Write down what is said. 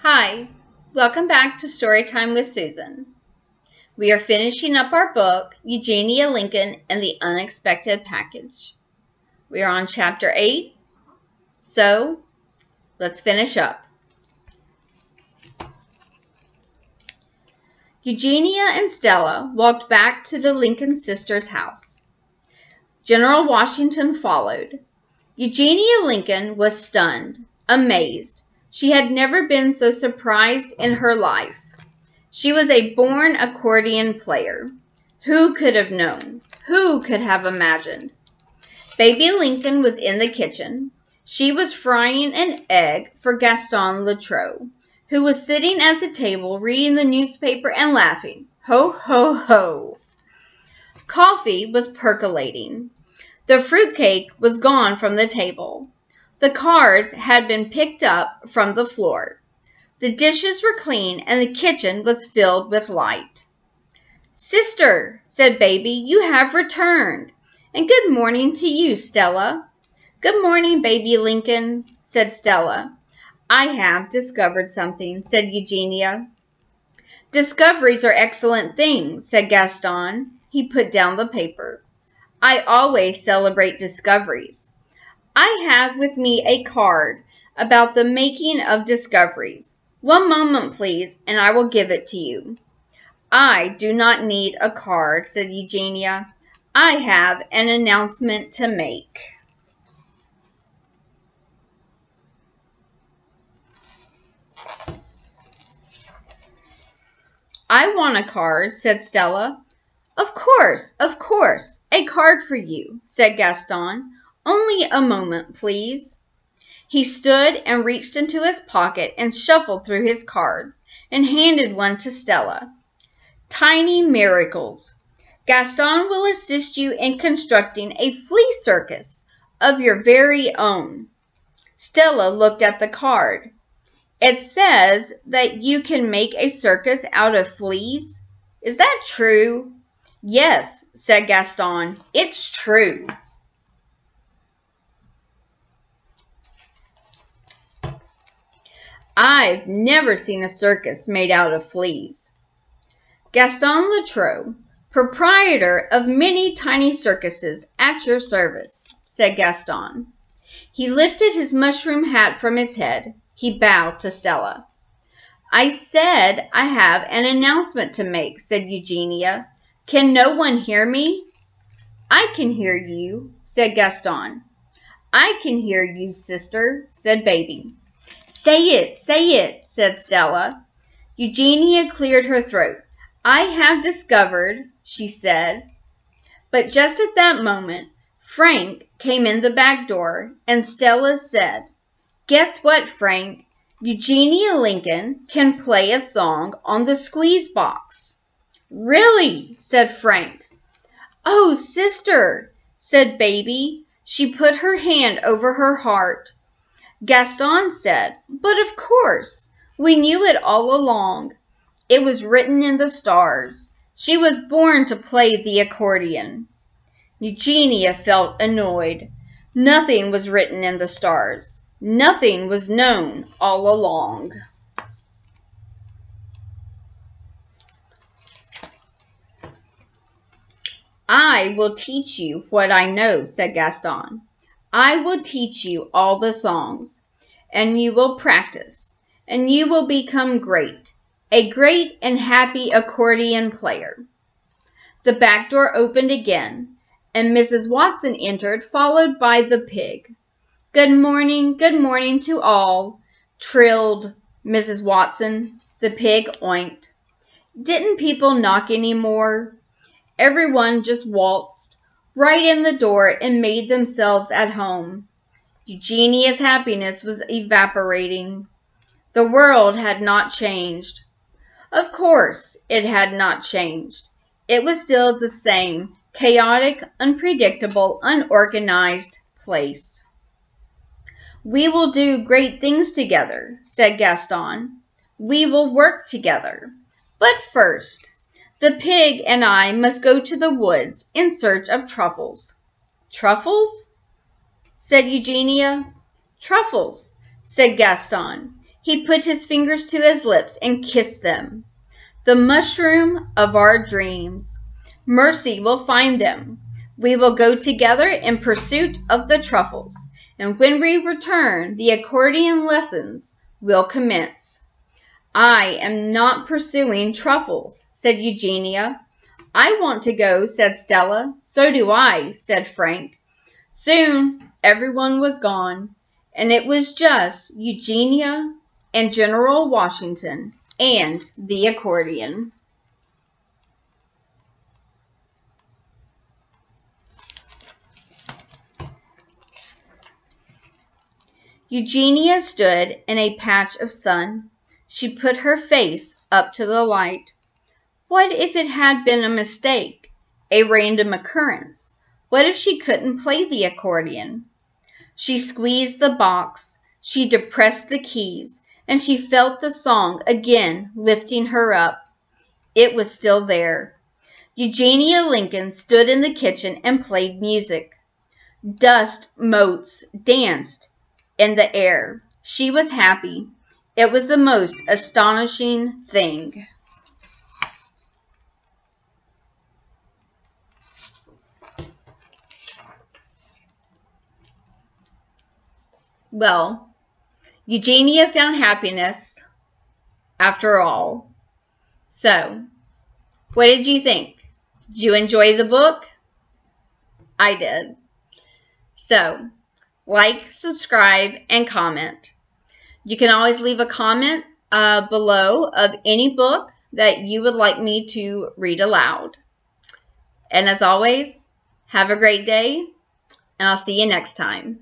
Hi, welcome back to Storytime with Susan. We are finishing up our book, Eugenia Lincoln and the Unexpected Package. We are on Chapter 8, so let's finish up. Eugenia and Stella walked back to the Lincoln sisters' house. General Washington followed. Eugenia Lincoln was stunned, amazed. She had never been so surprised in her life. She was a born accordion player. Who could have known? Who could have imagined? Baby Lincoln was in the kitchen. She was frying an egg for Gaston Latrobe, who was sitting at the table reading the newspaper and laughing. Ho, ho, ho. Coffee was percolating. The fruitcake was gone from the table. The cards had been picked up from the floor. The dishes were clean and the kitchen was filled with light. "Sister," said Baby, "you have returned. And good morning to you, Stella." "Good morning, Baby Lincoln," said Stella. "I have discovered something," said Eugenia. "Discoveries are excellent things," said Gaston. He put down the paper. "I always celebrate discoveries. I have with me a card about the making of discoveries. One moment, please, and I will give it to you." "I do not need a card," said Eugenia. "I have an announcement to make." "I want a card," said Stella. Of course, a card for you," said Gaston. "Only a moment, please." He stood and reached into his pocket and shuffled through his cards and handed one to Stella. "Tiny miracles. Gaston will assist you in constructing a flea circus of your very own." Stella looked at the card. "It says that you can make a circus out of fleas. Is that true?" "Yes," said Gaston, "it's true." "I've never seen a circus made out of fleas." "Gaston Latrobe, proprietor of many tiny circuses, at your service," said Gaston. He lifted his mushroom hat from his head. He bowed to Stella. "I said I have an announcement to make," said Eugenia. "Can no one hear me?" "I can hear you," said Gaston. "I can hear you, sister," said Baby. Say it, said Stella. Eugenia cleared her throat. "I have discovered," she said. But just at that moment, Frank came in the back door, and Stella said, "Guess what, Frank? Eugenia Lincoln can play a song on the squeeze box." "Really?" said Frank. "Oh, sister," said Baby. She put her hand over her heart. Gaston said, "But of course, we knew it all along. It was written in the stars. She was born to play the accordion." Eugenia felt annoyed. Nothing was written in the stars. Nothing was known all along. "I will teach you what I know," said Gaston. "I will teach you all the songs, and you will practice, and you will become great, a great and happy accordion player." The back door opened again, and Mrs. Watson entered, followed by the pig. good morning to all," trilled Mrs. Watson. The pig oinked. Didn't people knock any more? Everyone just waltzed right in the door and made themselves at home. Eugenia's happiness was evaporating. The world had not changed. Of course, it had not changed. It was still the same chaotic, unpredictable, unorganized place. "We will do great things together," said Gaston. "We will work together. But first, the pig and I must go to the woods in search of truffles." "Truffles?" said Eugenia. "Truffles," said Gaston. He put his fingers to his lips and kissed them. The mushroom of our dreams. Mercy will find them. We will go together in pursuit of the truffles, and when we return, the accordion lessons will commence. I am not pursuing truffles, said Eugenia. I want to go, said Stella. So do I, said Frank. Soon, everyone was gone, and it was just Eugenia and General Washington and the accordion. Eugenia stood in a patch of sun. She put her face up to the light. What if it had been a mistake, a random occurrence? What if she couldn't play the accordion? She squeezed the box, she depressed the keys, and she felt the song again lifting her up. It was still there. Eugenia Lincoln stood in the kitchen and played music. Dust motes danced in the air. She was happy. It was the most astonishing thing. Well, Eugenia found happiness after all. So, what did you think? Did you enjoy the book? I did. So, like, subscribe, and comment. You can always leave a comment below of any book that you would like me to read aloud. And as always, have a great day, and I'll see you next time.